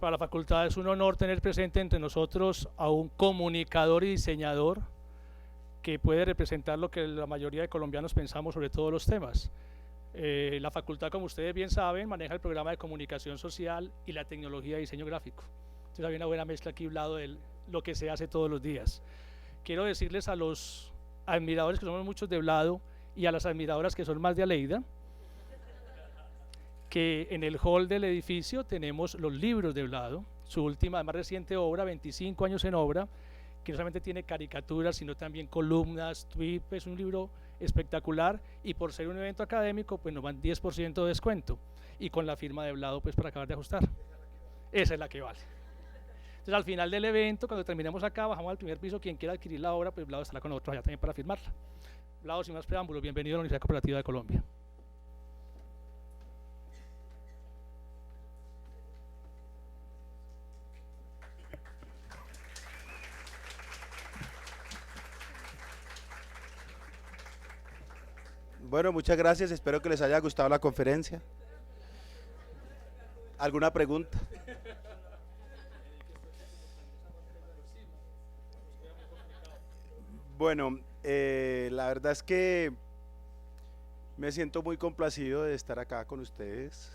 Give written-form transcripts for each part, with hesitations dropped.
Para la facultad es un honor tener presente entre nosotros a un comunicador y diseñador que puede representar lo que la mayoría de colombianos pensamos sobre todos los temas. La facultad, como ustedes bien saben, maneja el programa de comunicación social y la tecnología de diseño gráfico. Entonces hay una buena mezcla aquí hablado de lo que se hace todos los días. Quiero decirles a los admiradores, que somos muchos de Vlado, y a las admiradoras que son más de Aleida, que en el hall del edificio tenemos los libros de Vlado, su última, más reciente obra, 25 años en obra, que no solamente tiene caricaturas, sino también columnas, tweets, es un libro espectacular, y por ser un evento académico, pues nos van 10% de descuento, y con la firma de Vlado, pues para acabar de ajustar. Esa es la que vale. Entonces al final del evento, cuando terminemos acá, bajamos al primer piso, quien quiera adquirir la obra, pues Vlado estará con nosotros allá también para firmarla. Vlado, sin más preámbulos, bienvenido a la Universidad Cooperativa de Colombia. Bueno, muchas gracias, espero que les haya gustado la conferencia. ¿Alguna pregunta? Bueno, la verdad es que me siento muy complacido de estar acá con ustedes.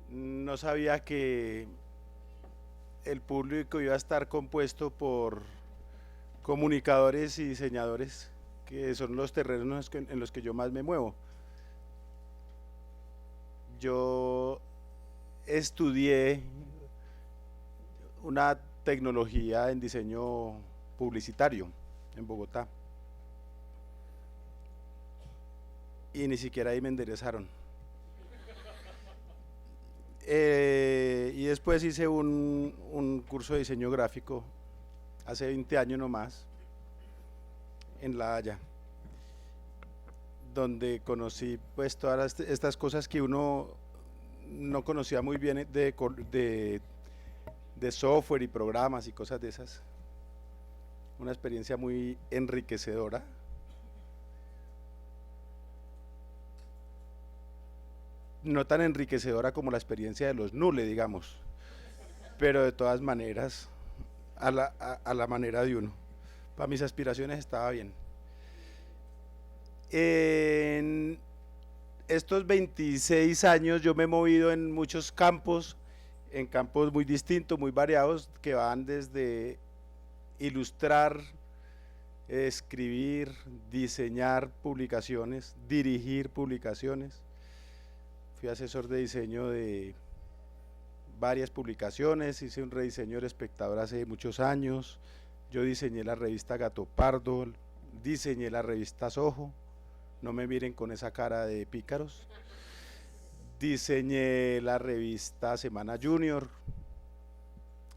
No sabía que el público iba a estar compuesto por comunicadores y diseñadores, que son los terrenos en los que yo más me muevo. Yo estudié una tecnología en diseño publicitario en Bogotá y ni siquiera ahí me enderezaron. Y después hice un curso de diseño gráfico hace 20 años nomás en La Haya, donde conocí pues todas estas cosas que uno no conocía muy bien de software y programas y cosas de esas. Una experiencia muy enriquecedora. No tan enriquecedora como la experiencia de los Nule, digamos, pero de todas maneras a la manera de uno. Para mis aspiraciones estaba bien. En estos 26 años yo me he movido en muchos campos, en campos muy distintos, muy variados, que van desde ilustrar, escribir, diseñar publicaciones, dirigir publicaciones. Fui asesor de diseño de varias publicaciones, hice un rediseño del Espectador hace muchos años, yo diseñé la revista Gato Pardo, diseñé la revista Soho, no me miren con esa cara de pícaros, diseñé la revista Semana Junior,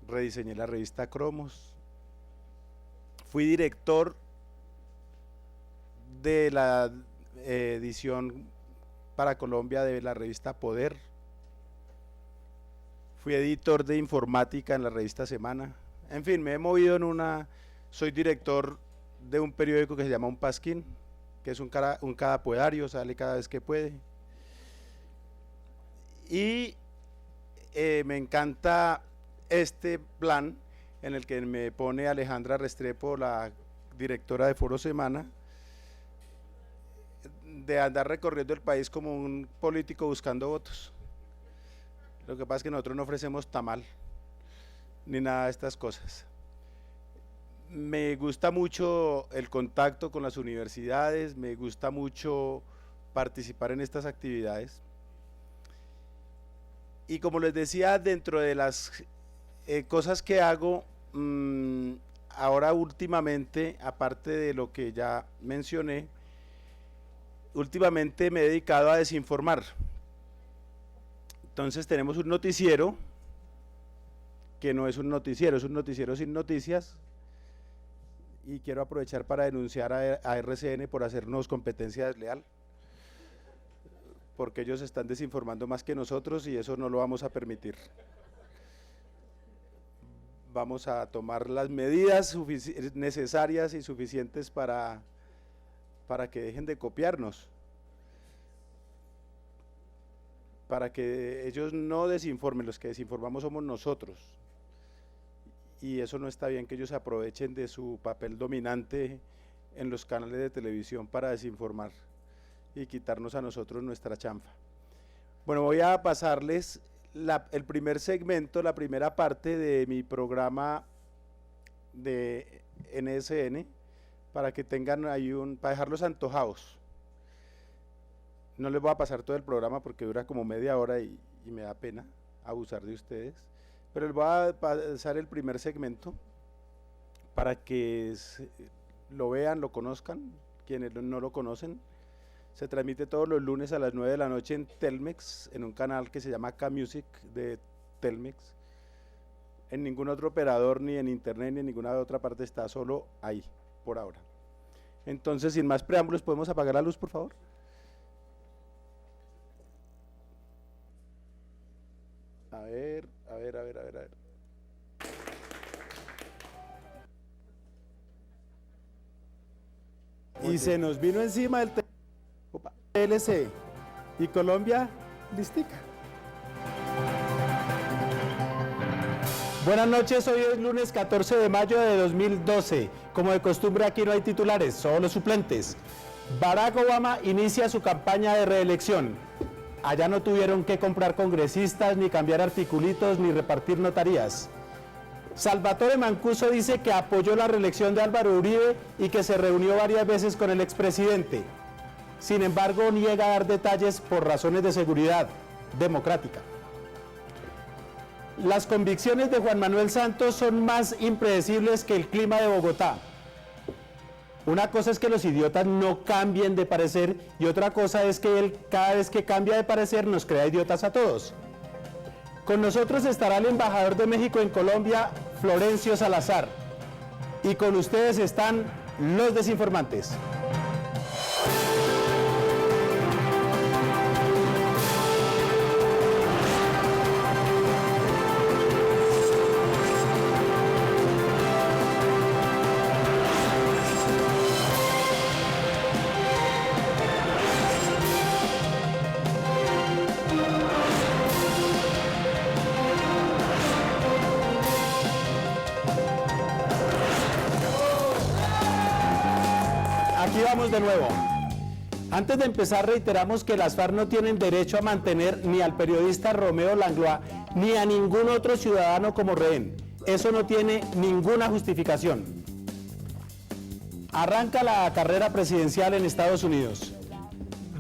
rediseñé la revista Cromos, fui director de la edición para Colombia de la revista Poder, fui editor de informática en la revista Semana, en fin, me he movido soy director de un periódico que se llama Un Pasquín, que es un cada poedario, sale cada vez que puede, y me encanta este plan en el que me pone Alejandra Restrepo, la directora de Foro Semana, de andar recorriendo el país como un político buscando votos. Lo que pasa es que nosotros no ofrecemos tamal ni nada de estas cosas. Me gusta mucho el contacto con las universidades, me gusta mucho participar en estas actividades. Y como les decía, dentro de las cosas que hago, ahora últimamente, aparte de lo que ya mencioné, últimamente me he dedicado a desinformar. Entonces tenemos un noticiero, que no es un noticiero, es un noticiero sin noticias, y quiero aprovechar para denunciar a RCN por hacernos competencia desleal, porque ellos están desinformando más que nosotros y eso no lo vamos a permitir. Vamos a tomar las medidas necesarias y suficientes para que dejen de copiarnos. para que ellos no desinformen, los que desinformamos somos nosotros. Y eso no está bien, que ellos aprovechen de su papel dominante en los canales de televisión para desinformar y quitarnos a nosotros nuestra chanfa. Bueno, voy a pasarles el primer segmento, la primera parte de mi programa de NSN, para que tengan ahí para dejarlos antojados. No les voy a pasar todo el programa porque dura como media hora y me da pena abusar de ustedes, pero les voy a pasar el primer segmento para que lo vean, lo conozcan, quienes no lo conocen. Se transmite todos los lunes a las 9 de la noche en Telmex, en un canal que se llama K-Music de Telmex. En ningún otro operador, ni en internet, ni en ninguna otra parte, está solo ahí, por ahora. Entonces, sin más preámbulos, ¿podemos apagar la luz, por favor? A ver. Y se nos vino encima el TLC. Y Colombia, listica. Buenas noches, hoy es lunes 14 de mayo de 2012. Como de costumbre, aquí no hay titulares, solo suplentes. Barack Obama inicia su campaña de reelección. Allá no tuvieron que comprar congresistas, ni cambiar articulitos, ni repartir notarías. Salvatore Mancuso dice que apoyó la reelección de Álvaro Uribe y que se reunió varias veces con el expresidente. Sin embargo, niega a dar detalles por razones de seguridad democrática. Las convicciones de Juan Manuel Santos son más impredecibles que el clima de Bogotá. Una cosa es que los idiotas no cambien de parecer y otra cosa es que él, cada vez que cambia de parecer, nos crea idiotas a todos. Con nosotros estará el embajador de México en Colombia, Florencio Salazar. Y con ustedes están los desinformantes. Vamos de nuevo. Antes de empezar, reiteramos que las FARC no tienen derecho a mantener ni al periodista Romeo Langlois ni a ningún otro ciudadano como rehén. Eso no tiene ninguna justificación. Arranca la carrera presidencial en Estados Unidos.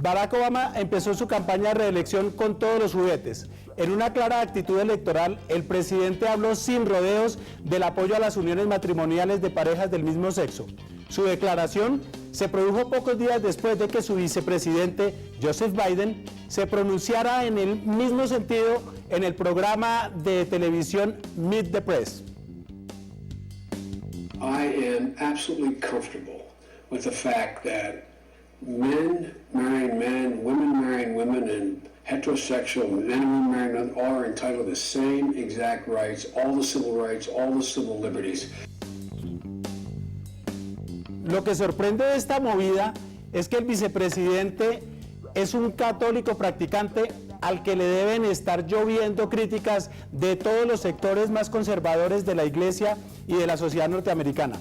Barack Obama empezó su campaña de reelección con todos los juguetes. En una clara actitud electoral, el presidente habló sin rodeos del apoyo a las uniones matrimoniales de parejas del mismo sexo. Su declaración se produjo pocos días después de que su vicepresidente, Joseph Biden, se pronunciara en el mismo sentido en el programa de televisión Meet the Press. I am absolutely comfortable with the fact that men marrying men, women marrying women, and heterosexual men and women marrying men all are entitled to the same exact rights, all the civil liberties. Lo que sorprende de esta movida es que el vicepresidente es un católico practicante al que le deben estar lloviendo críticas de todos los sectores más conservadores de la iglesia y de la sociedad norteamericana.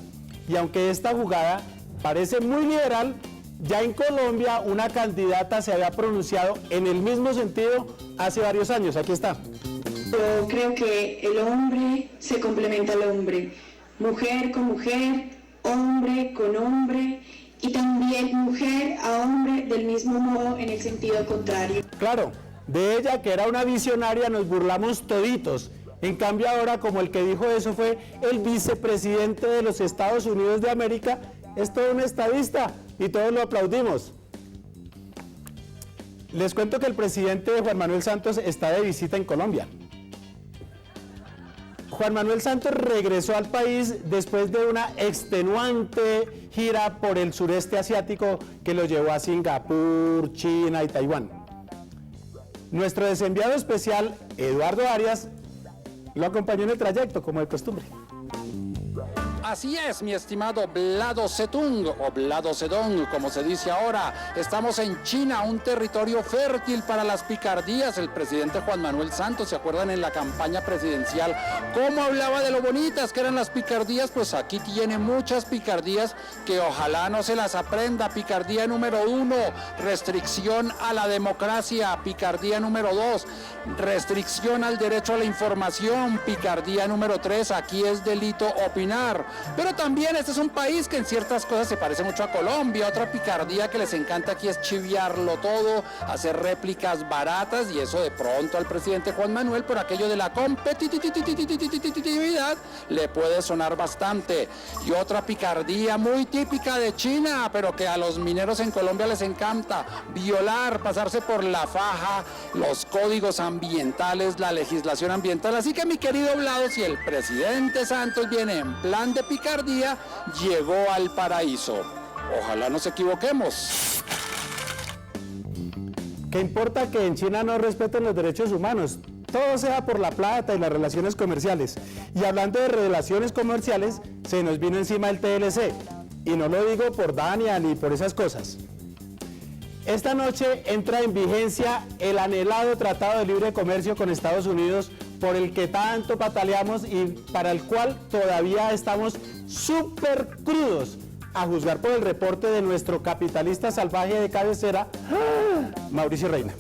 Y aunque esta jugada parece muy liberal, ya en Colombia una candidata se había pronunciado en el mismo sentido hace varios años. Aquí está. Yo creo que el hombre se complementa al hombre, mujer con mujer, hombre con hombre y también mujer a hombre del mismo modo en el sentido contrario. Claro, de ella que era una visionaria nos burlamos toditos. En cambio ahora, como el que dijo eso fue el vicepresidente de los Estados Unidos de América, es todo un estadista y todos lo aplaudimos. Les cuento que el presidente Juan Manuel Santos está de visita en Colombia. Juan Manuel Santos regresó al país después de una extenuante gira por el sureste asiático que lo llevó a Singapur, China y Taiwán. Nuestro desenviado especial, Eduardo Arias, lo acompañó en el trayecto, como de costumbre. Así es, mi estimado Vlado Zedong, o Vlado Zedong, como se dice ahora. Estamos en China, un territorio fértil para las picardías. El presidente Juan Manuel Santos, ¿se acuerdan en la campaña presidencial cómo hablaba de lo bonitas que eran las picardías? Pues aquí tiene muchas picardías que ojalá no se las aprenda. Picardía número 1, restricción a la democracia. Picardía número 2, restricción al derecho a la información. Picardía número 3, aquí es delito opinar. Pero también este es un país que en ciertas cosas se parece mucho a Colombia. Otra picardía que les encanta aquí es chiviarlo todo, hacer réplicas baratas, y eso de pronto al presidente Juan Manuel, por aquello de la competitividad, le puede sonar bastante. Y otra picardía muy típica de China, pero que a los mineros en Colombia les encanta: violar, pasarse por la faja los códigos ambientales, la legislación ambiental. Así que, mi querido Vlado, si el presidente Santos viene en plan de picardía, llegó al paraíso. Ojalá nos equivoquemos. ¿Qué importa que en China no respeten los derechos humanos? Todo sea por la plata y las relaciones comerciales. Y hablando de relaciones comerciales, se nos vino encima el TLC. Y no lo digo por Dania ni por esas cosas. Esta noche entra en vigencia el anhelado Tratado de Libre Comercio con Estados Unidos, por el que tanto pataleamos y para el cual todavía estamos súper crudos, a juzgar por el reporte de nuestro capitalista salvaje de cabecera, Mauricio Reina.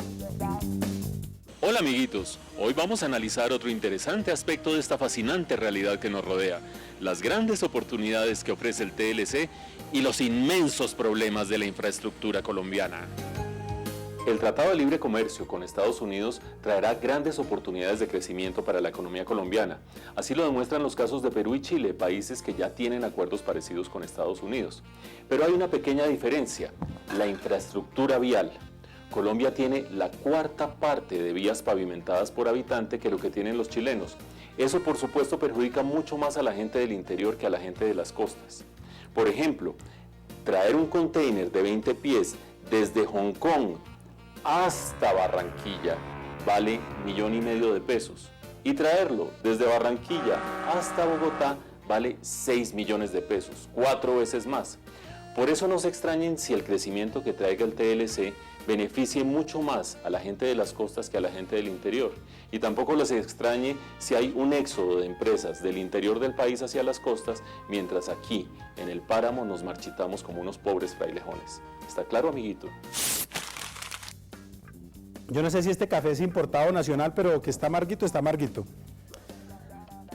Hola amiguitos, hoy vamos a analizar otro interesante aspecto de esta fascinante realidad que nos rodea, las grandes oportunidades que ofrece el TLC y los inmensos problemas de la infraestructura colombiana. El Tratado de Libre Comercio con Estados Unidos traerá grandes oportunidades de crecimiento para la economía colombiana. Así lo demuestran los casos de Perú y Chile, países que ya tienen acuerdos parecidos con Estados Unidos. Pero hay una pequeña diferencia: la infraestructura vial. Colombia tiene la cuarta parte de vías pavimentadas por habitante que lo que tienen los chilenos. Eso, por supuesto, perjudica mucho más a la gente del interior que a la gente de las costas. Por ejemplo, traer un container de 20 pies desde Hong Kong hasta Barranquilla vale 1,5 millones de pesos, y traerlo desde Barranquilla hasta Bogotá vale 6 millones de pesos, 4 veces más. Por eso no se extrañen si el crecimiento que traiga el TLC beneficie mucho más a la gente de las costas que a la gente del interior, y tampoco les extrañe si hay un éxodo de empresas del interior del país hacia las costas, mientras aquí en el páramo nos marchitamos como unos pobres frailejones. ¿Está claro, amiguito? Yo no sé si este café es importado o nacional, pero que está amarguito, está amarguito.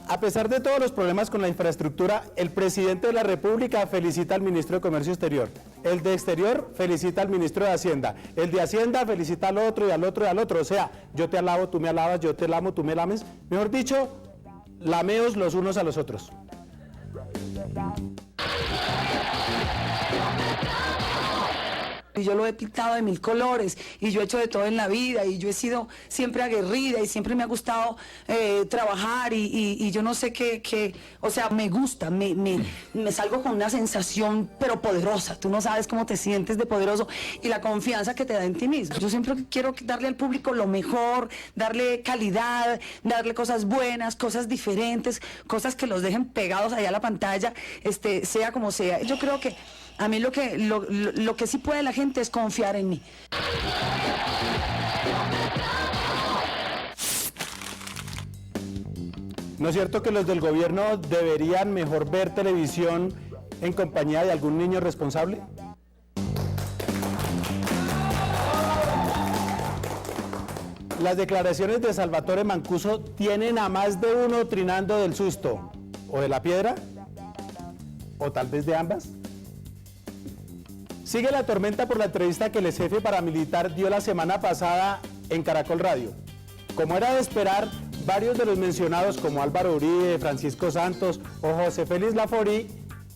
A pesar de todos los problemas con la infraestructura, el presidente de la República felicita al ministro de Comercio Exterior. El de Exterior felicita al ministro de Hacienda. El de Hacienda felicita al otro y al otro y al otro. O sea, yo te alabo, tú me alabas, yo te lamo, tú me lames. Mejor dicho, lameos los unos a los otros. Y yo lo he pintado de 1000 colores, y yo he hecho de todo en la vida, y yo he sido siempre aguerrida, y siempre me ha gustado trabajar, y yo no sé qué, o sea, me gusta, me salgo con una sensación, pero poderosa. Tú no sabes cómo te sientes de poderoso, y la confianza que te da en ti mismo. Yo siempre quiero darle al público lo mejor, darle calidad, darle cosas buenas, cosas diferentes, cosas que los dejen pegados allá a la pantalla, sea como sea. Yo creo que a mí lo que sí puede la gente es confiar en mí. ¿No es cierto que los del gobierno deberían mejor ver televisión en compañía de algún niño responsable? Las declaraciones de Salvatore Mancuso tienen a más de uno trinando del susto, o de la piedra, o tal vez de ambas. Sigue la tormenta por la entrevista que el ex jefe paramilitar dio la semana pasada en Caracol Radio. Como era de esperar, varios de los mencionados como Álvaro Uribe, Francisco Santos o José Félix Laforí,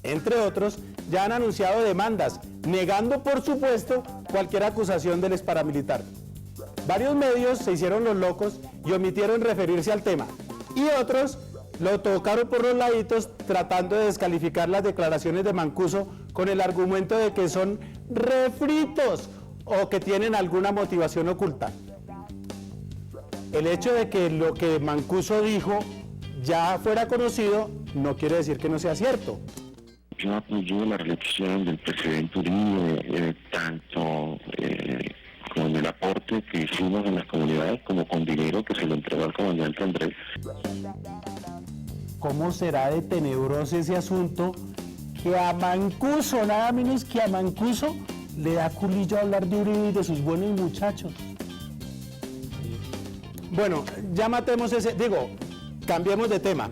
entre otros, ya han anunciado demandas, negando por supuesto cualquier acusación del ex paramilitar. Varios medios se hicieron los locos y omitieron referirse al tema, y otros lo tocaron por los laditos tratando de descalificar las declaraciones de Mancuso con el argumento de que son refritos o que tienen alguna motivación oculta. El hecho de que lo que Mancuso dijo ya fuera conocido, no quiere decir que no sea cierto. Yo apoyo la reelección del presidente Uribe, tanto con el aporte que hicimos en las comunidades como con dinero que se le entregó al comandante Andrés. ¿Cómo será de tenebroso ese asunto que a Mancuso, nada menos que a Mancuso, le da culillo a hablar de Uribe y de sus buenos muchachos? Bueno, ya matemos cambiemos de tema.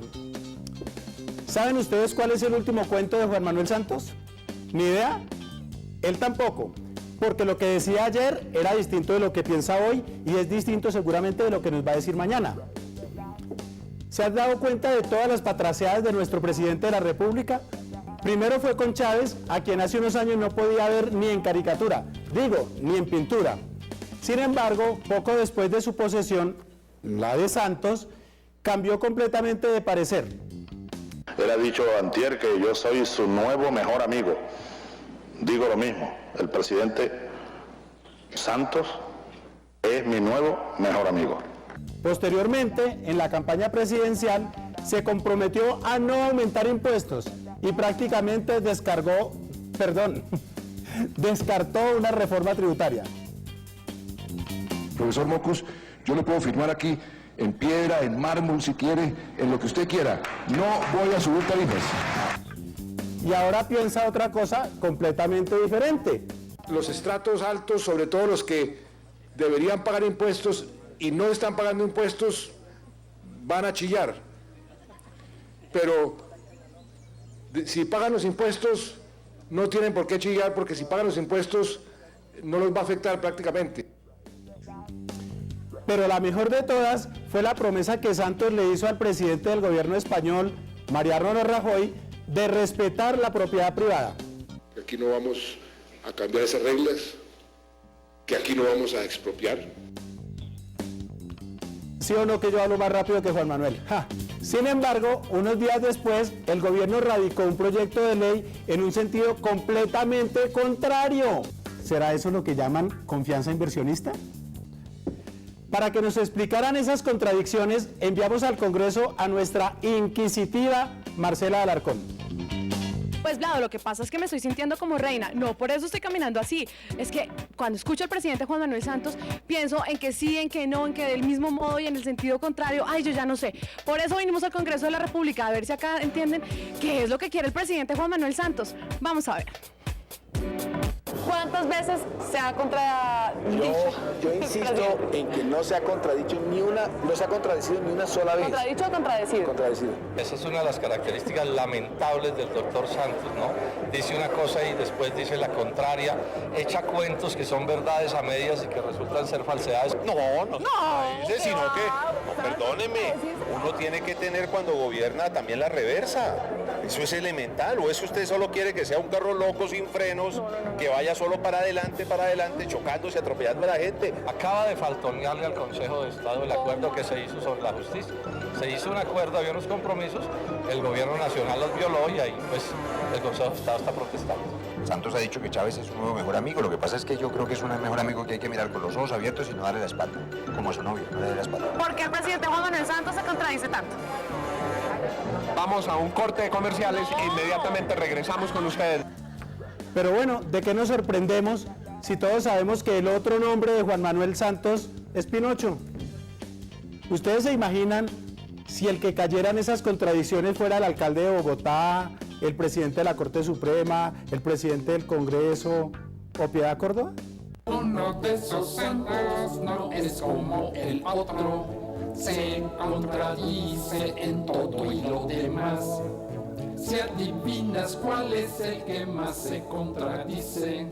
¿Saben ustedes cuál es el último cuento de Juan Manuel Santos? ¿Ni idea? Él tampoco, porque lo que decía ayer era distinto de lo que piensa hoy y es distinto seguramente de lo que nos va a decir mañana. ¿Se han dado cuenta de todas las patraciadas de nuestro presidente de la República? Primero fue con Chávez, a quien hace unos años no podía ver ni en caricatura, ni en pintura. Sin embargo, poco después de su posesión, la de Santos, cambió completamente de parecer. Él ha dicho antier que yo soy su nuevo mejor amigo. Digo lo mismo, el presidente Santos es mi nuevo mejor amigo. Posteriormente, en la campaña presidencial, se comprometió a no aumentar impuestos y prácticamente descartó una reforma tributaria. Profesor Mocus, yo le puedo firmar aquí en piedra, en mármol, si quiere, en lo que usted quiera. No voy a subir tarifas. Y ahora piensa otra cosa completamente diferente. Los estratos altos, sobre todo los que deberían pagar impuestos y no están pagando impuestos, van a chillar. Pero si pagan los impuestos, no tienen por qué chillar, porque si pagan los impuestos, no los va a afectar prácticamente. Pero la mejor de todas fue la promesa que Santos le hizo al presidente del gobierno español, Mariano Rajoy, de respetar la propiedad privada. Aquí no vamos a cambiar esas reglas, que aquí no vamos a expropiar. ¿Sí o no que yo hablo más rápido que Juan Manuel? ¡Ja! Sin embargo, unos días después, el gobierno radicó un proyecto de ley en un sentido completamente contrario. ¿Será eso lo que llaman confianza inversionista? Para que nos explicaran esas contradicciones, enviamos al Congreso a nuestra inquisitiva Marcela Alarcón. Pues Vlado, lo que pasa es que me estoy sintiendo como reina, no por eso estoy caminando así, es que cuando escucho al presidente Juan Manuel Santos, pienso en que sí, en que no, en que del mismo modo y en el sentido contrario, ay, yo ya no sé. Por eso vinimos al Congreso de la República, a ver si acá entienden qué es lo que quiere el presidente Juan Manuel Santos. Vamos a ver. ¿Cuántas veces se ha contradicho? Yo insisto en que no se ha contradicho no se ha contradecido ni una sola vez. ¿Contradicho o contradecido? Contradecido. Esa es una de las características lamentables del doctor Santos, ¿no? Dice una cosa y después dice la contraria, echa cuentos que son verdades a medias y que resultan ser falsedades. No, sino que, perdóneme, uno tiene que tener cuando gobierna también la reversa. Eso es elemental, o eso usted solo quiere que sea un carro loco sin frenos, que vaya solo para adelante, chocándose, atropellando a la gente. Acaba de faltonearle al Consejo de Estado el acuerdo que se hizo sobre la justicia. Se hizo un acuerdo, había unos compromisos, el gobierno nacional los violó y ahí pues el Consejo de Estado está protestando. Santos ha dicho que Chávez es su nuevo mejor amigo, lo que pasa es que yo creo que es un mejor amigo que hay que mirar con los ojos abiertos y no darle la espalda, como a su novio, no darle la espalda. ¿Por qué el presidente Juan Manuel Santos se contradice tanto? Vamos a un corte de comerciales e inmediatamente regresamos con ustedes. Pero bueno, ¿de qué nos sorprendemos si todos sabemos que el otro nombre de Juan Manuel Santos es Pinocho? ¿Ustedes se imaginan si el que cayera en esas contradicciones fuera el alcalde de Bogotá, el presidente de la Corte Suprema, el presidente del Congreso o Piedad Córdoba? Uno de esos santos no es como el otro, se contradice en todo y lo demás. Si adivinas cuál es el que más se contradice,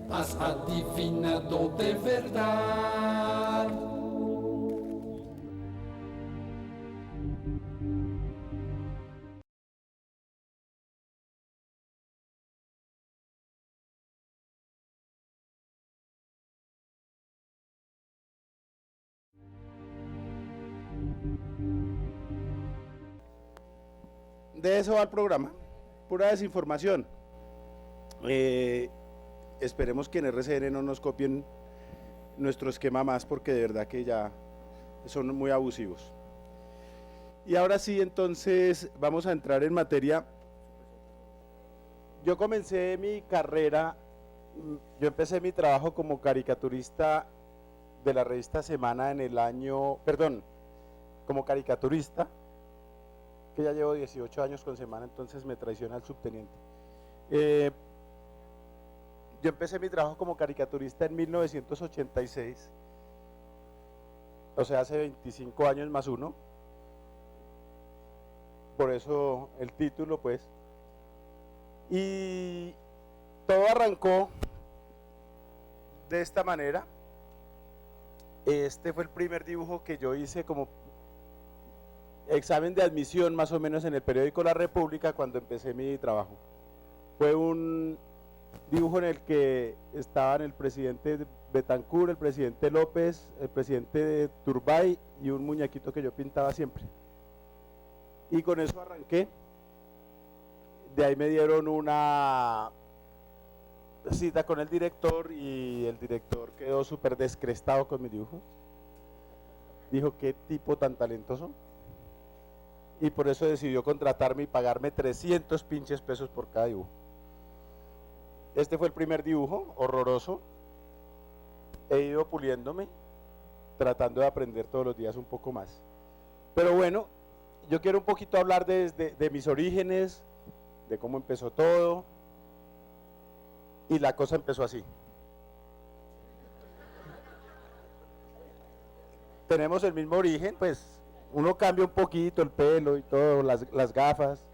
has adivinado de verdad. De eso va el programa, pura desinformación. Esperemos que en RCN no nos copien nuestro esquema más, porque de verdad que ya son muy abusivos. Y ahora sí, entonces, vamos a entrar en materia. Yo comencé mi carrera, yo empecé mi trabajo como caricaturista de la revista Semana en el año, perdón, como caricaturista, que ya llevo 18 años con Semana, entonces me traiciona el subteniente. Yo empecé mi trabajo como caricaturista en 1986, o sea, hace 25 años más uno, por eso el título, pues. Y todo arrancó de esta manera. Este fue el primer dibujo que yo hice como examen de admisión, más o menos, en el periódico La República cuando empecé mi trabajo. Fue un dibujo en el que estaban el presidente Betancur, el presidente López, el presidente Turbay y un muñequito que yo pintaba siempre. Y con eso arranqué. De ahí me dieron una cita con el director y el director quedó súper descrestado con mi dibujo. Dijo, qué tipo tan talentoso. Y por eso decidió contratarme y pagarme 300 pinches pesos por cada dibujo. Este fue el primer dibujo, horroroso. He ido puliéndome, tratando de aprender todos los días un poco más. Pero bueno, yo quiero un poquito hablar de mis orígenes, de cómo empezó todo, y la cosa empezó así. Tenemos el mismo origen, pues uno cambia un poquito el pelo y todo, las gafas,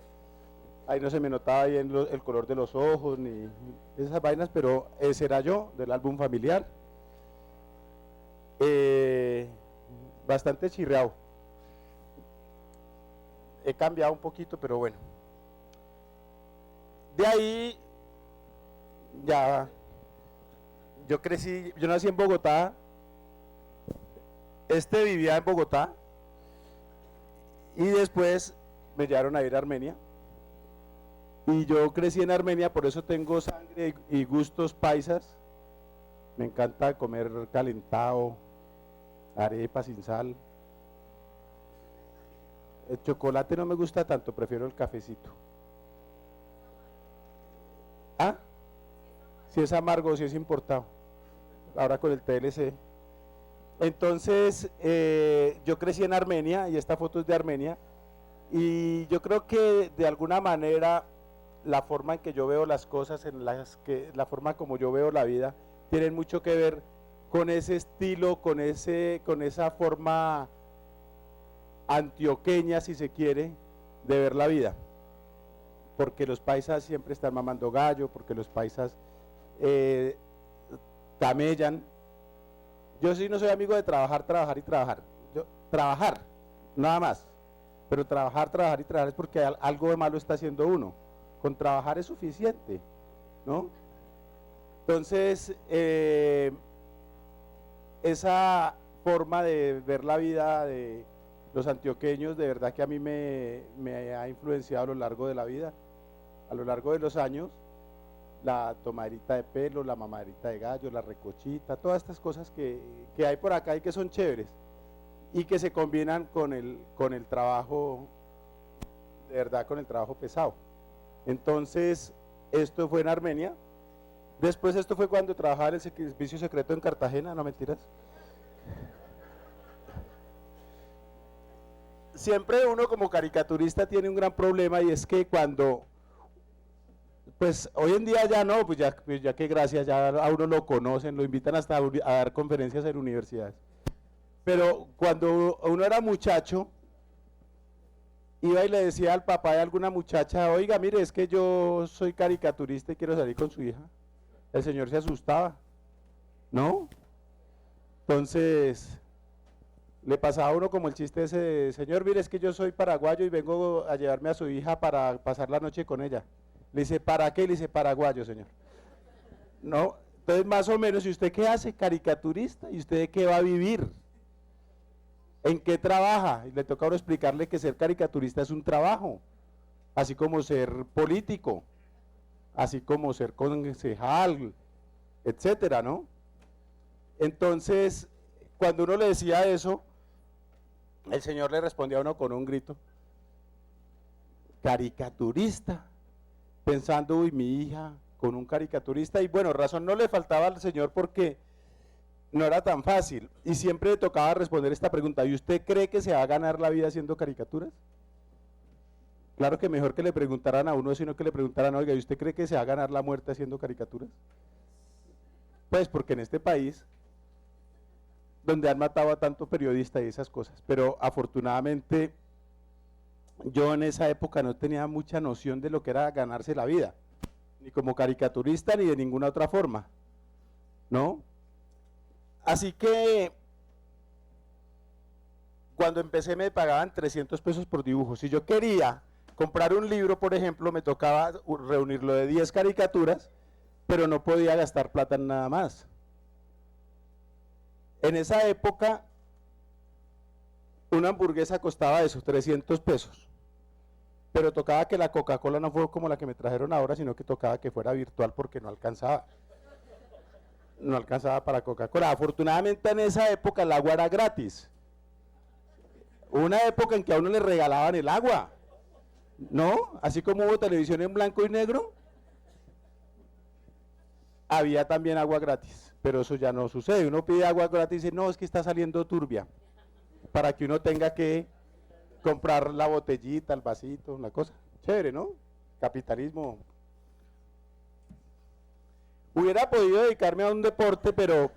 ahí no se me notaba bien el color de los ojos ni esas vainas, pero ese era yo, del álbum familiar, bastante chirreado. He cambiado un poquito, pero bueno. De ahí, ya, yo crecí, yo nací en Bogotá, vivía en Bogotá, y después me llevaron a ir a Armenia, y yo crecí en Armenia, por eso tengo sangre y gustos paisas, me encanta comer calentado, arepa sin sal, el chocolate no me gusta tanto, prefiero el cafecito. ¿Ah? Si es amargo o si es importado. Ahora con el TLC. Entonces, yo crecí en Armenia y esta foto es de Armenia. Y yo creo que de alguna manera la forma en que yo veo las cosas, la forma como yo veo la vida, tienen mucho que ver con ese estilo, con esa forma antioqueña, si se quiere, de ver la vida. Porque los paisas siempre están mamando gallo, porque los paisas camellan. Yo sí no soy amigo de trabajar y trabajar. Trabajar, nada más. Pero trabajar y trabajar es porque algo de malo está haciendo uno. Con trabajar es suficiente, ¿no? Entonces, esa forma de ver la vida de los antioqueños, de verdad que a mí me ha influenciado a lo largo de la vida, a lo largo de los años, la tomadita de pelo, la mamadita de gallo, la recochita, todas estas cosas que hay por acá y que son chéveres y que se combinan con el trabajo, de verdad, con el trabajo pesado. Entonces, esto fue en Armenia. Después esto fue cuando trabajaba en el servicio secreto en Cartagena, no mentiras. Siempre uno como caricaturista tiene un gran problema y es que cuando, pues hoy en día ya no, pues ya que gracias, ya a uno lo conocen, lo invitan hasta a dar conferencias en universidades. Pero cuando uno era muchacho, iba y le decía al papá de alguna muchacha, oiga, mire, es que yo soy caricaturista y quiero salir con su hija. El señor se asustaba, ¿no? Entonces, le pasaba a uno como el chiste ese de, señor, mire, es que yo soy paraguayo y vengo a llevarme a su hija para pasar la noche con ella. Le dice, ¿para qué? Le dice, paraguayo, señor. ¿No? Entonces, más o menos, ¿y usted qué hace? Caricaturista. ¿Y usted de qué va a vivir? ¿En qué trabaja? Y le toca a uno explicarle que ser caricaturista es un trabajo, así como ser político, así como ser concejal, etcétera, ¿no? Entonces, cuando uno le decía eso, el señor le respondía a uno con un grito, caricaturista, pensando, uy, mi hija con un caricaturista, y bueno, razón no le faltaba al señor porque no era tan fácil, y siempre le tocaba responder esta pregunta, ¿y usted cree que se va a ganar la vida haciendo caricaturas? Claro que mejor que le preguntaran a uno, sino que le preguntaran, oiga, ¿y usted cree que se va a ganar la muerte haciendo caricaturas? Pues porque en este país, donde han matado a tanto periodista y esas cosas, pero afortunadamente yo en esa época no tenía mucha noción de lo que era ganarse la vida, ni como caricaturista ni de ninguna otra forma, ¿no? Así que cuando empecé me pagaban 300 pesos por dibujo. Si yo quería comprar un libro, por ejemplo, me tocaba reunirlo de 10 caricaturas, pero no podía gastar plata en nada más. En esa época, una hamburguesa costaba eso, 300 pesos. Pero tocaba que la Coca-Cola no fue como la que me trajeron ahora, sino que tocaba que fuera virtual porque no alcanzaba. No alcanzaba para Coca-Cola. Afortunadamente en esa época el agua era gratis. Una época en que a uno le regalaban el agua, ¿no? Así como hubo televisión en blanco y negro, había también agua gratis, pero eso ya no sucede. Uno pide agua gratis y dice, no, es que está saliendo turbia, para que uno tenga que comprar la botellita, el vasito, una cosa. Chévere, ¿no? Capitalismo. Hubiera podido dedicarme a un deporte, pero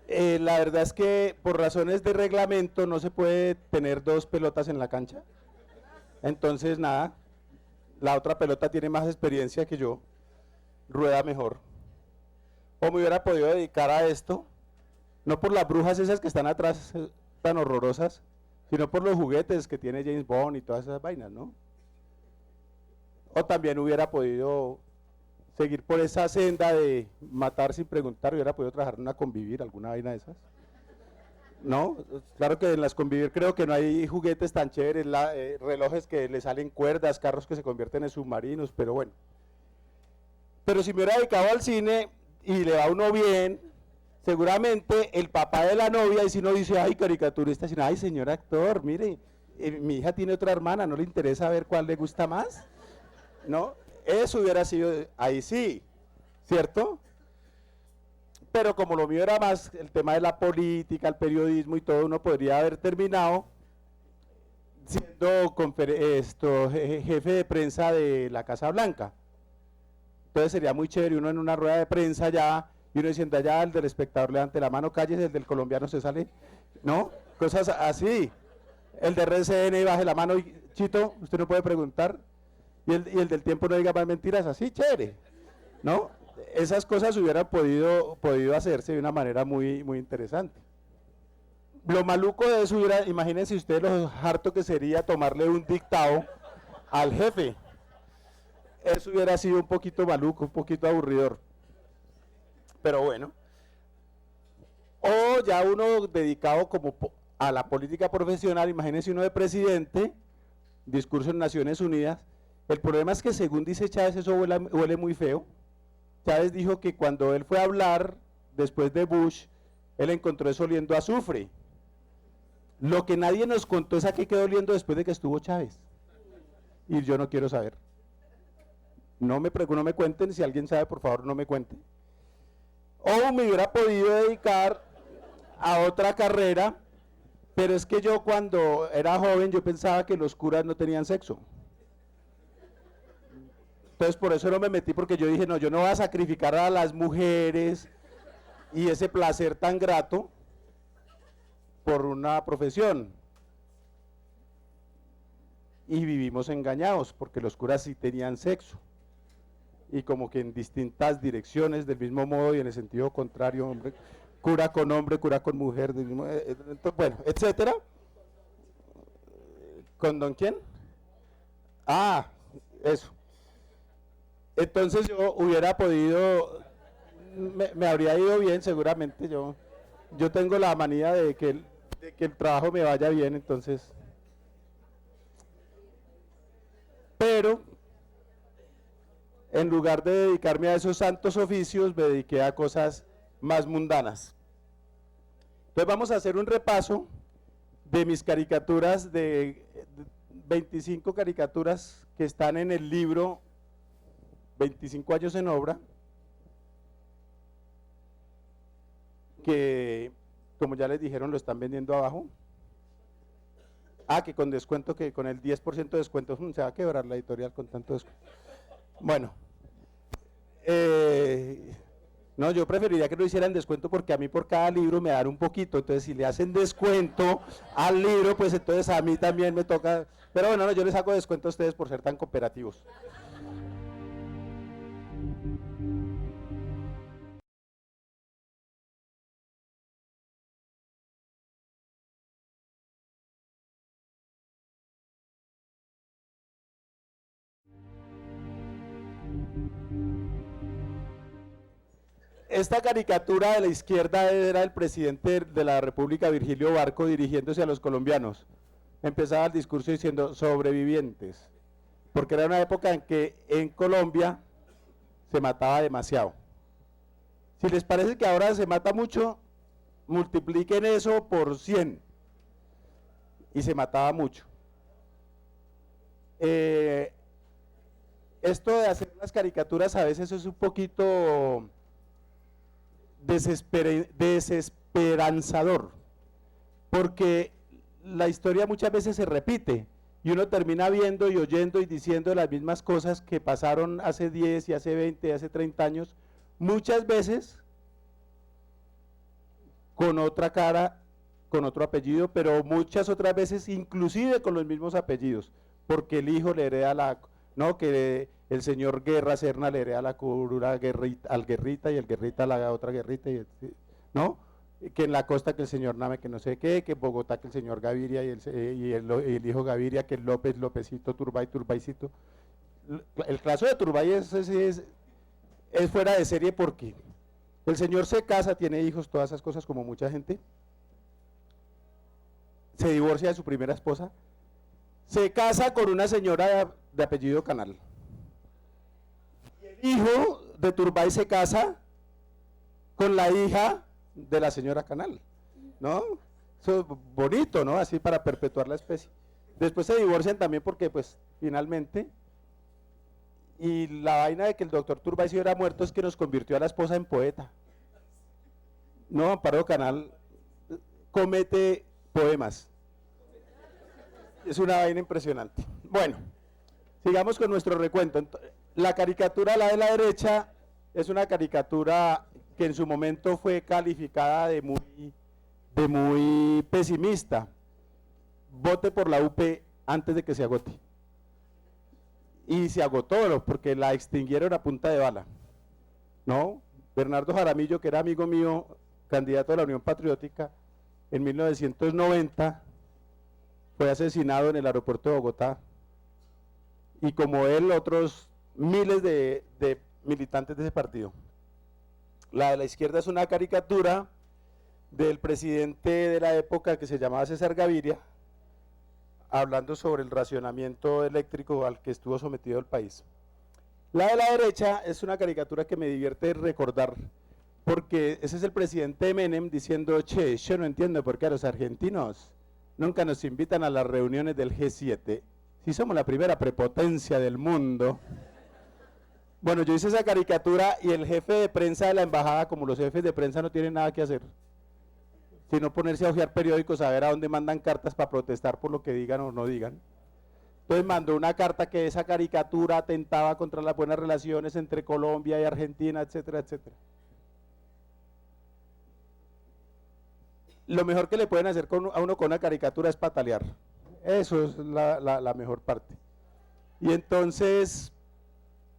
la verdad es que por razones de reglamento no se puede tener 2 pelotas en la cancha. Entonces nada, la otra pelota tiene más experiencia que yo, rueda mejor. O me hubiera podido dedicar a esto, no por las brujas esas que están atrás tan horrorosas, sino por los juguetes que tiene James Bond y todas esas vainas, ¿no? O también hubiera podido seguir por esa senda de matar sin preguntar, hubiera podido trabajar en una convivir, alguna vaina de esas. No, claro que en las convivir creo que no hay juguetes tan chéveres, relojes que le salen cuerdas, carros que se convierten en submarinos, pero bueno. Pero si me hubiera dedicado al cine y le va uno bien, seguramente el papá de la novia, y si no dice, ay, caricaturista, sino, ay, señor actor, mire, mi hija tiene otra hermana, ¿no le interesa ver cuál le gusta más? ¿No? Eso hubiera sido, ahí sí, ¿cierto? Pero como lo mío era más el tema de la política, el periodismo y todo, uno podría haber terminado siendo jefe de prensa de la Casa Blanca. Entonces sería muy chévere uno en una rueda de prensa ya, y uno diciendo allá, el del espectador levante la mano, cállese, el del colombiano se sale, ¿no? Cosas así. El de RCN baje la mano, y, Chito, usted no puede preguntar. Y el del tiempo no diga más mentiras, así, chévere, ¿no? Esas cosas hubieran podido hacerse de una manera muy, muy interesante. Lo maluco de eso hubiera, imagínense ustedes lo harto que sería tomarle un dictado al jefe. Eso hubiera sido un poquito maluco, un poquito aburridor. Pero bueno. O ya uno dedicado como a la política profesional, imagínense uno de presidente, discurso en Naciones Unidas. El problema es que según dice Chávez, eso huele muy feo. Chávez dijo que cuando él fue a hablar, después de Bush, él encontró eso oliendo a azufre. Lo que nadie nos contó es a qué quedó oliendo después de que estuvo Chávez. Y yo no quiero saber. No me cuenten, si alguien sabe, por favor, no me cuente. O me hubiera podido dedicar a otra carrera, pero es que yo cuando era joven, yo pensaba que los curas no tenían sexo. Entonces por eso no me metí, porque yo dije, no, yo no voy a sacrificar a las mujeres y ese placer tan grato por una profesión. Y vivimos engañados, porque los curas sí tenían sexo. Y como que en distintas direcciones, del mismo modo y en el sentido contrario, hombre, cura con hombre, cura con mujer, del mismo, bueno, etcétera. ¿Con don quién? Ah, eso. Entonces yo hubiera podido, me habría ido bien seguramente, yo tengo la manía de que el trabajo me vaya bien, entonces. Pero, en lugar de dedicarme a esos santos oficios, me dediqué a cosas más mundanas. Entonces vamos a hacer un repaso de mis caricaturas, de 25 caricaturas que están en el libro 25 años en obra, que como ya les dijeron lo están vendiendo abajo. Que con descuento, que con el 10% de descuento se va a quebrar la editorial con tanto descuento. Bueno, no, yo preferiría que lo hicieran descuento porque a mí por cada libro me dan un poquito, entonces si le hacen descuento al libro, pues entonces a mí también me toca, pero bueno, no, yo les hago descuento a ustedes por ser tan cooperativos. Esta caricatura de la izquierda era el presidente de la República, Virgilio Barco, dirigiéndose a los colombianos. Empezaba el discurso diciendo sobrevivientes, porque era una época en que en Colombia se mataba demasiado. Si les parece que ahora se mata mucho, multipliquen eso por 100 y se mataba mucho. Esto de hacer las caricaturas a veces es un poquito desesperanzador, porque la historia muchas veces se repite y uno termina viendo y oyendo y diciendo las mismas cosas que pasaron hace 10 y hace 20 y hace 30 años, muchas veces con otra cara, con otro apellido, pero muchas otras veces inclusive con los mismos apellidos, porque el hijo le hereda que el señor Guerra Serna le hereda la curura al Guerrita y el Guerrita a la otra Guerrita, ¿no? Que en la costa que el señor Name que no sé qué, que en Bogotá que el señor Gaviria y el hijo Gaviria, que el López, Lópezito, Turbay, Turbaycito. El caso de Turbay es fuera de serie porque el señor se casa, tiene hijos, todas esas cosas como mucha gente, se divorcia de su primera esposa, se casa con una señora de apellido Canal. Y el hijo de Turbay se casa con la hija de la señora Canal, ¿no? Eso es bonito, ¿no? Así para perpetuar la especie. Después se divorcian también porque, pues, finalmente, y la vaina de que el doctor Turbay se hubiera muerto es que nos convirtió a la esposa en poeta. No, Amparo Canal comete poemas. Es una vaina impresionante. Bueno, sigamos con nuestro recuento. La caricatura, la de la derecha, es una caricatura que en su momento fue calificada de muy pesimista. Vote por la UP antes de que se agote. Y se agotó, porque la extinguieron a punta de bala, ¿no? Bernardo Jaramillo, que era amigo mío, candidato de la Unión Patriótica, en 1990 fue asesinado en el aeropuerto de Bogotá, y como él, otros miles de militantes de ese partido. La de la izquierda es una caricatura del presidente de la época que se llamaba César Gaviria, hablando sobre el racionamiento eléctrico al que estuvo sometido el país. La de la derecha es una caricatura que me divierte recordar, porque ese es el presidente Menem diciendo, che, yo no entiendo por qué a los argentinos nunca nos invitan a las reuniones del G7, si somos la primera prepotencia del mundo. Bueno, yo hice esa caricatura y el jefe de prensa de la embajada, como los jefes de prensa no tienen nada que hacer, sino ponerse a hojear periódicos, a ver a dónde mandan cartas para protestar por lo que digan o no digan. Entonces mandó una carta que esa caricatura atentaba contra las buenas relaciones entre Colombia y Argentina, etcétera, etcétera. Lo mejor que le pueden hacer a uno con una caricatura es patalear. Eso es la mejor parte. Y entonces,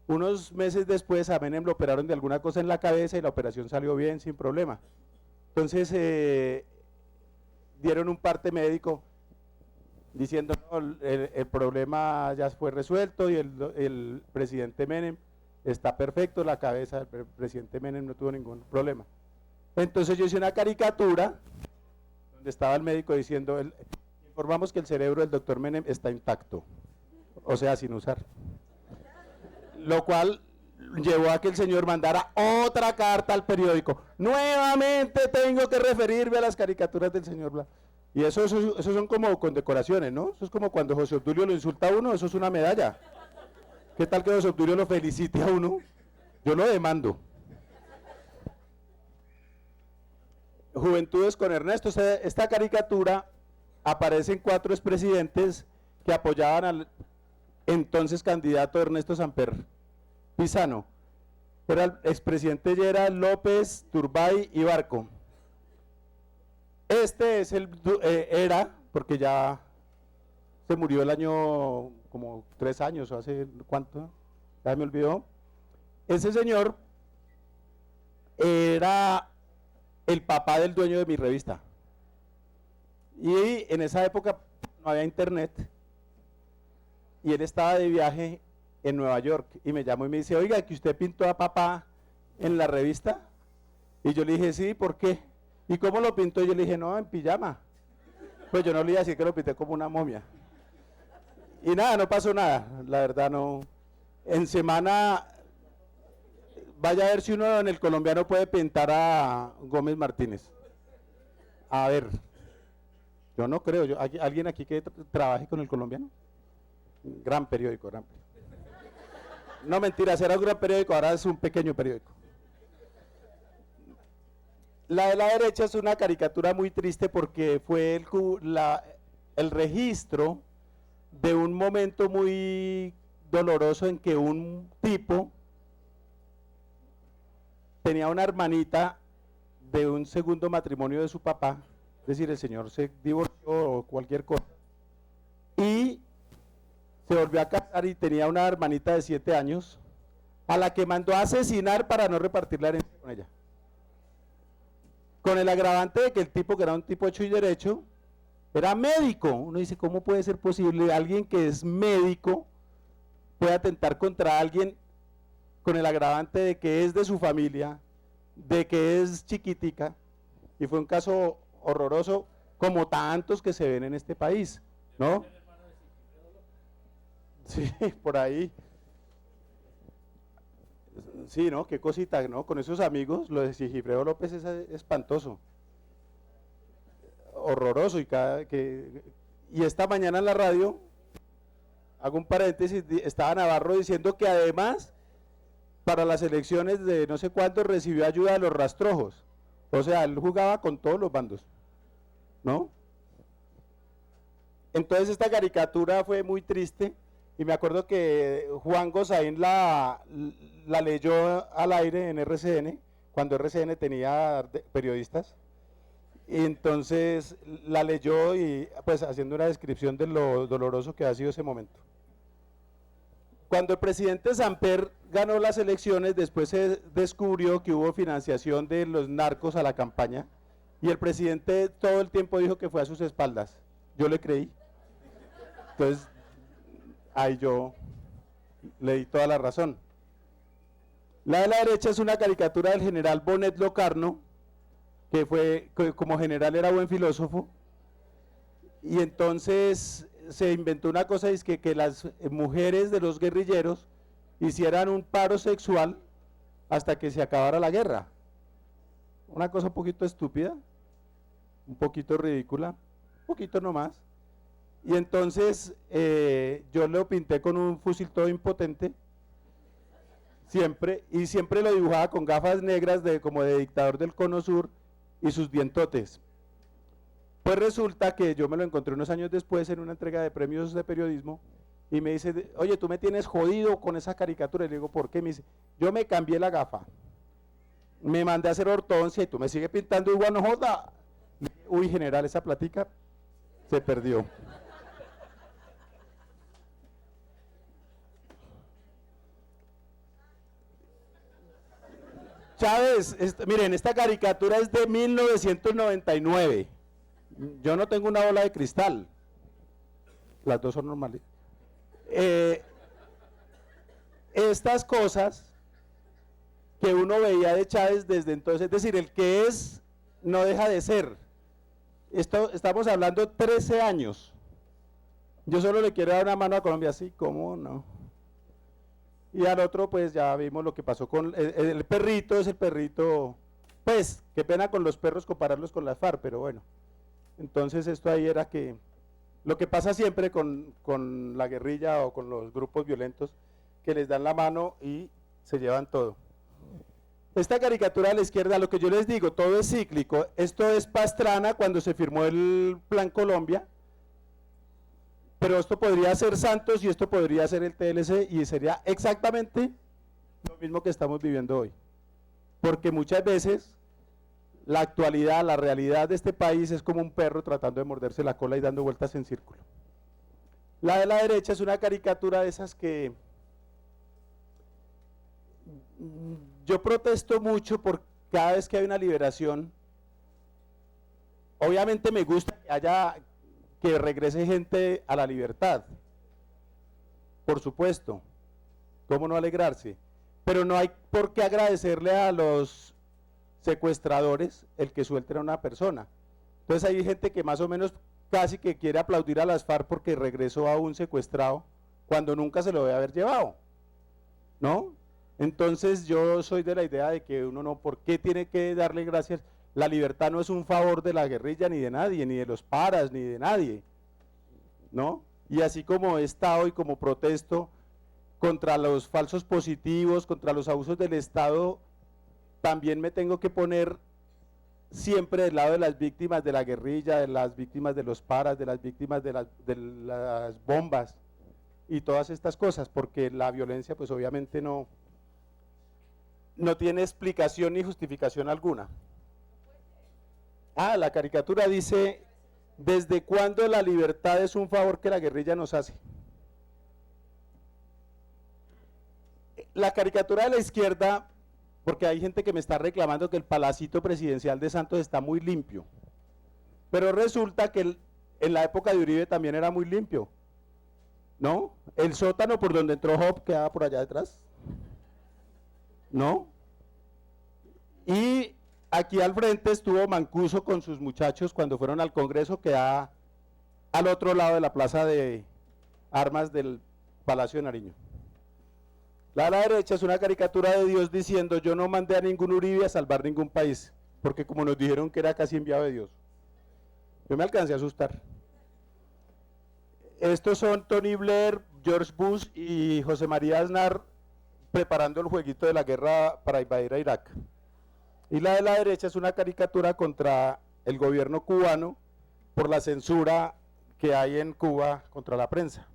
unos meses después a Menem lo operaron de alguna cosa en la cabeza y la operación salió bien, sin problema. Entonces dieron un parte médico diciendo no, el problema ya fue resuelto y el presidente Menem está perfecto, la cabeza del presidente Menem no tuvo ningún problema. Entonces yo hice una caricatura donde estaba el médico diciendo, informamos que el cerebro del doctor Menem está intacto, o sea, sin usar. Lo cual llevó a que el señor mandara otra carta al periódico. Nuevamente tengo que referirme a las caricaturas del señor Blanco. Y eso son como condecoraciones, ¿no? Eso es como cuando José Obdulio lo insulta a uno, eso es una medalla. ¿Qué tal que José Obdulio lo felicite a uno? Yo lo demando. Juventudes con Ernesto. Esta caricatura aparecen 4 expresidentes que apoyaban al entonces candidato Ernesto Samper Pizano. Era el expresidente Llera, López, Turbay y Barco. Este es era, porque ya se murió el año, como 3 años, o hace cuánto, ya me olvidó. Ese señor era el papá del dueño de mi revista. Y en esa época no había internet. Y él estaba de viaje en Nueva York y me llamó y me dice, oiga, que usted pintó a papá en la revista. Y yo le dije, sí, ¿por qué? ¿Y cómo lo pintó? Y yo le dije, no, en pijama. Pues yo no le iba a decir que lo pinté como una momia. Y nada, no pasó nada, la verdad no. En semana, vaya a ver si uno en el colombiano puede pintar a Gómez Martínez. A ver, yo no creo, ¿alguien aquí que trabaje con el colombiano? Gran periódico, gran periódico. No, mentiras, era un gran periódico, ahora es un pequeño periódico. La de la derecha es una caricatura muy triste porque fue el registro de un momento muy doloroso en que un tipo tenía una hermanita de un segundo matrimonio de su papá, es decir, el señor se divorció o cualquier cosa, y se volvió a casar y tenía una hermanita de 7 años, a la que mandó a asesinar para no repartir la herencia con ella. Con el agravante de que el tipo, que era un tipo hecho y derecho, era médico. Uno dice, ¿cómo puede ser posible alguien que es médico puede atentar contra alguien con el agravante de que es de su familia, de que es chiquitica? Y fue un caso horroroso, como tantos que se ven en este país, ¿no? Sí, por ahí. Sí, ¿no? Qué cosita, ¿no? Con esos amigos, lo de Sigifredo López es espantoso. Horroroso. Y esta mañana en la radio, hago un paréntesis, estaba Navarro diciendo que además, para las elecciones de no sé cuánto, recibió ayuda de los rastrojos. O sea, él jugaba con todos los bandos, ¿no? Entonces esta caricatura fue muy triste. Y me acuerdo que Juan Gozaín la leyó al aire en RCN, cuando RCN tenía periodistas, y entonces la leyó y pues haciendo una descripción de lo doloroso que ha sido ese momento. Cuando el presidente Samper ganó las elecciones, después se descubrió que hubo financiación de los narcos a la campaña, y el presidente todo el tiempo dijo que fue a sus espaldas. Yo le creí. Entonces, ahí yo le di toda la razón. La de la derecha es una caricatura del general Bonet Locarno, que como general era buen filósofo, y entonces se inventó una cosa, es que las mujeres de los guerrilleros hicieran un paro sexual hasta que se acabara la guerra. Una cosa un poquito estúpida, un poquito ridícula, un poquito nomás. Y entonces yo lo pinté con un fusil todo impotente, siempre, y siempre lo dibujaba con gafas negras como de dictador del Cono Sur y sus dientotes. Pues resulta que yo me lo encontré unos años después en una entrega de premios de periodismo y me dice, oye, tú me tienes jodido con esa caricatura. Y le digo, ¿por qué? Me dice, yo me cambié la gafa, me mandé a hacer ortodoncia y tú me sigues pintando igual, no joda. Uy, general, esa platica se perdió. Chávez, miren, esta caricatura es de 1999. Yo no tengo una bola de cristal. Las dos son normales. Estas cosas que uno veía de Chávez desde entonces, es decir, el que es no deja de ser. Estamos hablando de 13 años. Yo solo le quiero dar una mano a Colombia, así como no. Y al otro pues ya vimos lo que pasó con el perrito, es el perrito, pues qué pena con los perros compararlos con las FARC, pero bueno, Entonces esto ahí era que, lo que pasa siempre con la guerrilla o con los grupos violentos, que les dan la mano y se llevan todo. Esta caricatura a la izquierda, lo que yo les digo, todo es cíclico. Esto es Pastrana cuando se firmó el Plan Colombia, pero esto podría ser Santos y esto podría ser el TLC y sería exactamente lo mismo que estamos viviendo hoy. Porque muchas veces la actualidad, la realidad de este país es como un perro tratando de morderse la cola y dando vueltas en círculo. La de la derecha es una caricatura de esas que yo protesto mucho por cada vez que hay una liberación. Obviamente me gusta que regrese gente a la libertad, por supuesto, cómo no alegrarse, pero no hay por qué agradecerle a los secuestradores el que suelten a una persona. Entonces hay gente que más o menos casi que quiere aplaudir a las FARC porque regresó a un secuestrado cuando nunca se lo debe haber llevado, ¿no? Entonces yo soy de la idea de que uno no, ¿por qué tiene que darle gracias? La libertad no es un favor de la guerrilla ni de nadie, ni de los paras, ni de nadie, ¿no? Y así como he estado y como protesto contra los falsos positivos, contra los abusos del Estado, también me tengo que poner siempre del lado de las víctimas de la guerrilla, de las víctimas de los paras, de las víctimas de las bombas y todas estas cosas, porque la violencia pues obviamente no tiene explicación ni justificación alguna. La caricatura dice, ¿desde cuándo la libertad es un favor que la guerrilla nos hace? La caricatura de la izquierda, porque hay gente que me está reclamando que el palacito presidencial de Santos está muy limpio, pero resulta que en la época de Uribe también era muy limpio, ¿no? El sótano por donde entró Job quedaba por allá detrás, ¿no? Y aquí al frente estuvo Mancuso con sus muchachos cuando fueron al Congreso, que da al otro lado de la plaza de armas del Palacio de Nariño. La de la derecha es una caricatura de Dios diciendo, yo no mandé a ningún Uribe a salvar ningún país, porque como nos dijeron que era casi enviado de Dios. Yo me alcancé a asustar. Estos son Tony Blair, George Bush y José María Aznar preparando el jueguito de la guerra para invadir a Irak. Y la de la derecha es una caricatura contra el gobierno cubano por la censura que hay en Cuba contra la prensa.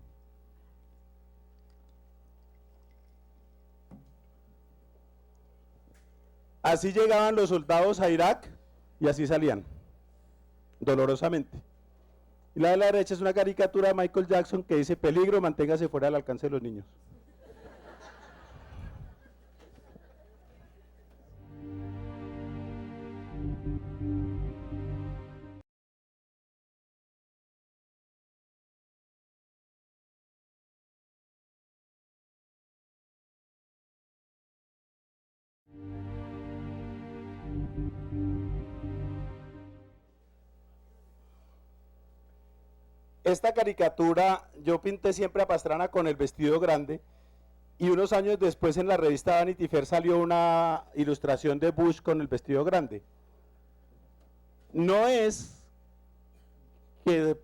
Así llegaban los soldados a Irak y así salían, dolorosamente. Y la de la derecha es una caricatura de Michael Jackson que dice, peligro, manténgase fuera del alcance de los niños. Esta caricatura, yo pinté siempre a Pastrana con el vestido grande y unos años después en la revista Vanity Fair salió una ilustración de Bush con el vestido grande. No es que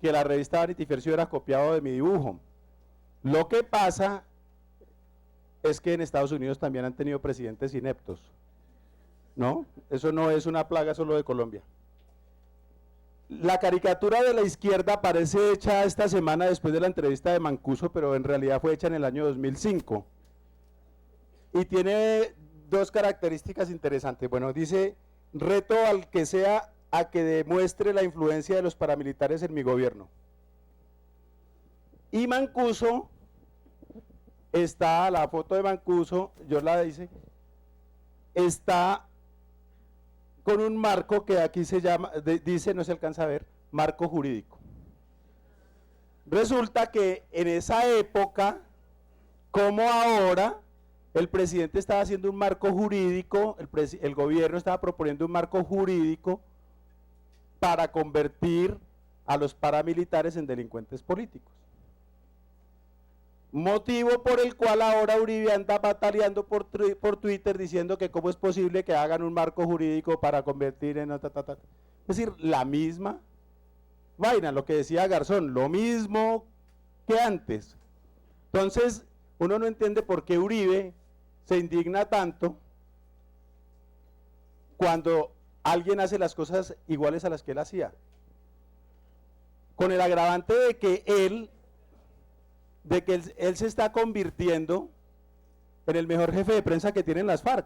que la revista Vanity Fair se hubiera copiado de mi dibujo. Lo que pasa es que en Estados Unidos también han tenido presidentes ineptos, ¿no? Eso no es una plaga solo de Colombia. La caricatura de la izquierda parece hecha esta semana después de la entrevista de Mancuso, pero en realidad fue hecha en el año 2005. Y tiene dos características interesantes. Bueno, dice, reto al que sea a que demuestre la influencia de los paramilitares en mi gobierno. Y Mancuso, está la foto de Mancuso, yo la hice, está con un marco que aquí se llama, dice, no se alcanza a ver, marco jurídico. Resulta que en esa época, como ahora, el presidente estaba haciendo un marco jurídico, el gobierno estaba proponiendo un marco jurídico para convertir a los paramilitares en delincuentes políticos. Motivo por el cual ahora Uribe anda pataleando por Twitter diciendo que cómo es posible que hagan un marco jurídico para convertir en... Es decir, la misma vaina, lo que decía Garzón, lo mismo que antes. Entonces, uno no entiende por qué Uribe se indigna tanto cuando alguien hace las cosas iguales a las que él hacía. Con el agravante de que él se está convirtiendo en el mejor jefe de prensa que tienen las FARC.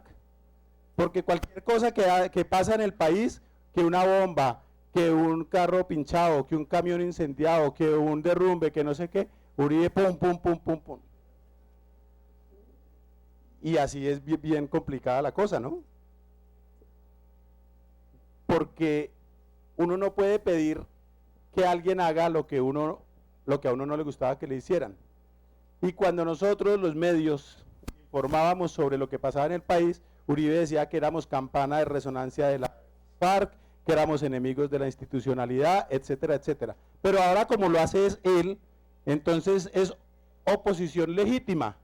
Porque cualquier cosa que pasa en el país, que una bomba, que un carro pinchado, que un camión incendiado, que un derrumbe, que no sé qué, Uribe pum, pum, pum, pum, pum. Y así es bien complicada la cosa, ¿no? Porque uno no puede pedir que alguien haga lo que a uno no le gustaba que le hicieran. Y cuando nosotros, los medios, informábamos sobre lo que pasaba en el país, Uribe decía que éramos campana de resonancia de la FARC, que éramos enemigos de la institucionalidad, etcétera, etcétera. Pero ahora, como lo hace es él, entonces es oposición legítima.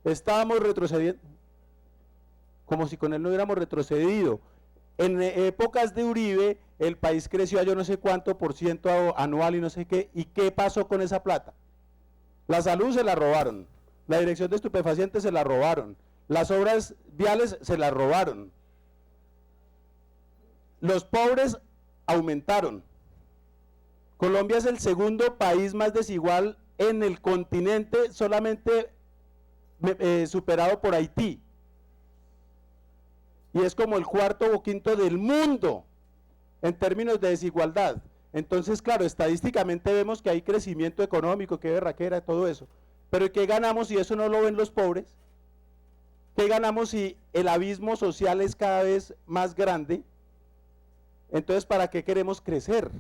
Estábamos retrocediendo, como si con él no hubiéramos retrocedido. En épocas de Uribe, el país creció a yo no sé cuánto % anual y no sé qué. ¿Y qué pasó con esa plata? La salud se la robaron, la dirección de estupefacientes se la robaron, las obras viales se la robaron, los pobres aumentaron. Colombia es el segundo país más desigual en el continente, solamente superado por Haití. Y es como el cuarto o quinto del mundo en términos de desigualdad. Entonces, claro, estadísticamente vemos que hay crecimiento económico, que berraquera, todo eso. Pero ¿qué ganamos si eso no lo ven los pobres? ¿Qué ganamos si el abismo social es cada vez más grande? Entonces, ¿para qué queremos crecer?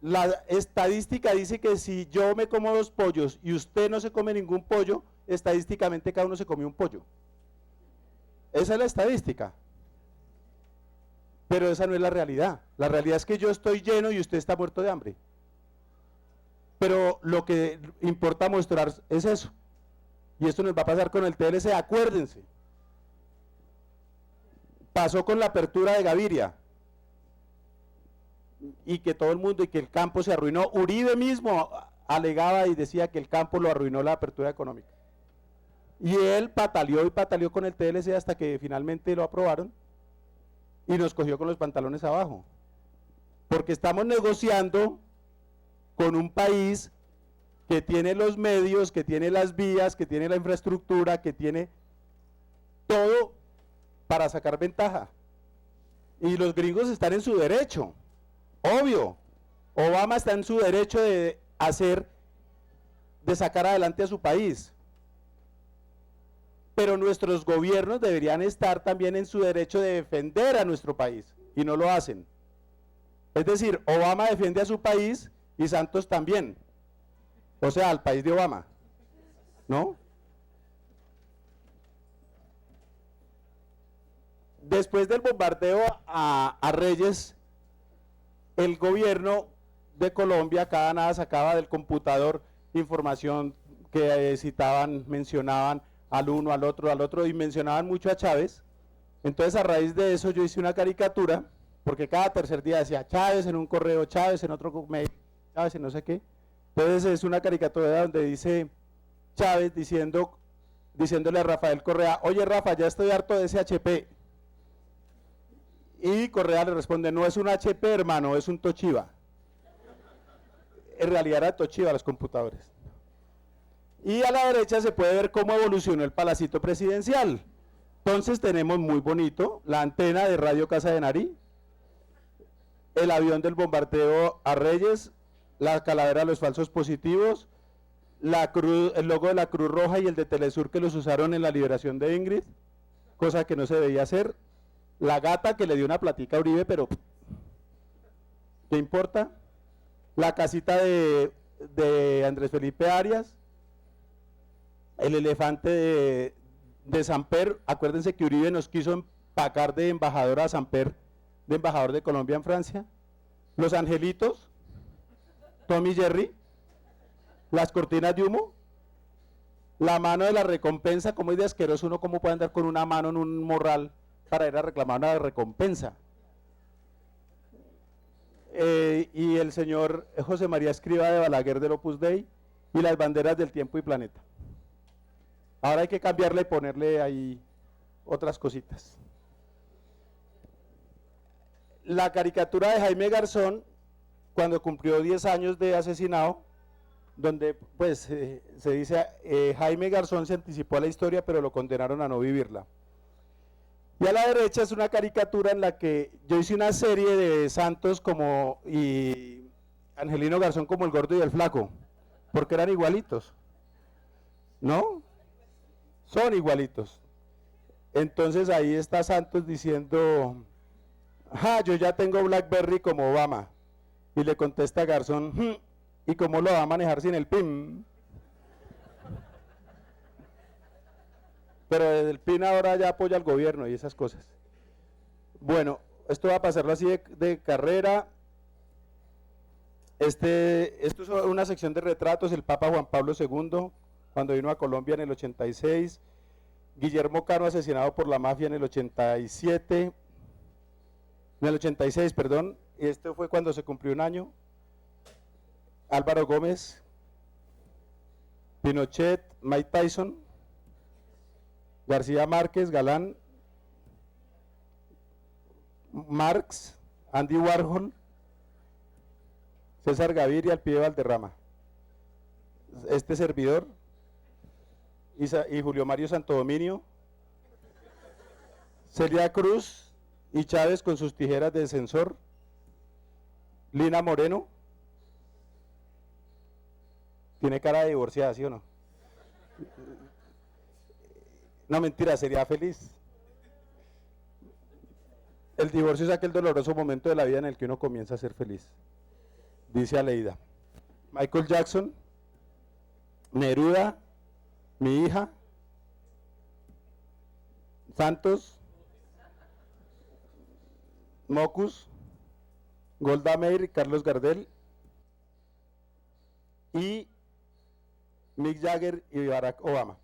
La estadística dice que si yo me como 2 pollos y usted no se come ningún pollo, estadísticamente cada uno se comió un pollo. Esa es la estadística. Pero esa no es la realidad. La realidad es que yo estoy lleno y usted está muerto de hambre. Pero lo que importa mostrar es eso. Y esto nos va a pasar con el TLC, acuérdense. Pasó con la apertura de Gaviria. Y que todo el mundo, y que el campo se arruinó. Uribe mismo alegaba y decía que el campo lo arruinó la apertura económica. Y él pataleó y pataleó con el TLC hasta que finalmente lo aprobaron y nos cogió con los pantalones abajo. Porque estamos negociando con un país que tiene los medios, que tiene las vías, que tiene la infraestructura, que tiene todo para sacar ventaja. Y los gringos están en su derecho, obvio. Obama está en su derecho de sacar adelante a su país. Pero nuestros gobiernos deberían estar también en su derecho de defender a nuestro país, y no lo hacen. Es decir, Obama defiende a su país y Santos también, o sea, al país de Obama, ¿no? Después del bombardeo a Reyes, el gobierno de Colombia cada nada sacaba del computador información que citaban, mencionaban al uno, al otro, y mencionaban mucho a Chávez. Entonces, a raíz de eso yo hice una caricatura, porque cada tercer día decía Chávez en un correo, Chávez en otro mail, Chávez en no sé qué. Entonces es una caricatura donde dice Chávez diciéndole a Rafael Correa: oye Rafa, ya estoy harto de ese HP. Y Correa le responde: no es un HP, hermano, es un Toshiba. En realidad era Toshiba los computadores. Y a la derecha se puede ver cómo evolucionó el palacito presidencial. Entonces tenemos muy bonito la antena de Radio Casa de Nari, el avión del bombardeo a Reyes, la calavera de los falsos positivos, el logo de la Cruz Roja y el de Telesur que los usaron en la liberación de Ingrid, cosa que no se debía hacer, la gata que le dio una platica a Uribe, pero ¿qué importa? La casita de Andrés Felipe Arias, el elefante de Samper. Acuérdense que Uribe nos quiso empacar de embajador a Samper, de embajador de Colombia en Francia. Los angelitos, Tom y Jerry, las cortinas de humo, la mano de la recompensa, como es de asqueroso uno cómo puede andar con una mano en un morral para ir a reclamar una recompensa. Y el señor José María Escrivá de Balaguer del Opus Dei y las banderas del tiempo y planeta. Ahora hay que cambiarle y ponerle ahí otras cositas. La caricatura de Jaime Garzón, cuando cumplió 10 años de asesinado, donde pues se dice Jaime Garzón se anticipó a la historia pero lo condenaron a no vivirla. Y a la derecha es una caricatura en la que yo hice una serie de santos como y Angelino Garzón como el gordo y el flaco, porque eran igualitos, ¿no? Son igualitos. Entonces ahí está Santos diciendo, yo ya tengo BlackBerry como Obama, y le contesta Garzón, ¿y cómo lo va a manejar sin el PIN? Pero desde el PIN ahora ya apoya al gobierno y esas cosas. Bueno, esto va a pasarlo así de carrera. Esto es una sección de retratos, el Papa Juan Pablo II, cuando vino a Colombia en el 86, Guillermo Cano asesinado por la mafia en el 86, perdón, y esto fue cuando se cumplió un año. Álvaro Gómez, Pinochet, Mike Tyson, García Márquez, Galán, Marx, Andy Warhol, César Gaviria, al pie de Valderrama, este servidor y Julio Mario Santodominio, Celia Cruz y Chávez con sus tijeras de censor, Lina Moreno, tiene cara de divorciada, ¿sí o no? No, mentira, sería feliz. El divorcio es aquel doloroso momento de la vida en el que uno comienza a ser feliz, dice Aleida. Michael Jackson, Neruda, mi hija, Santos, Mocus, Golda Meir, Carlos Gardel y Mick Jagger y Barack Obama.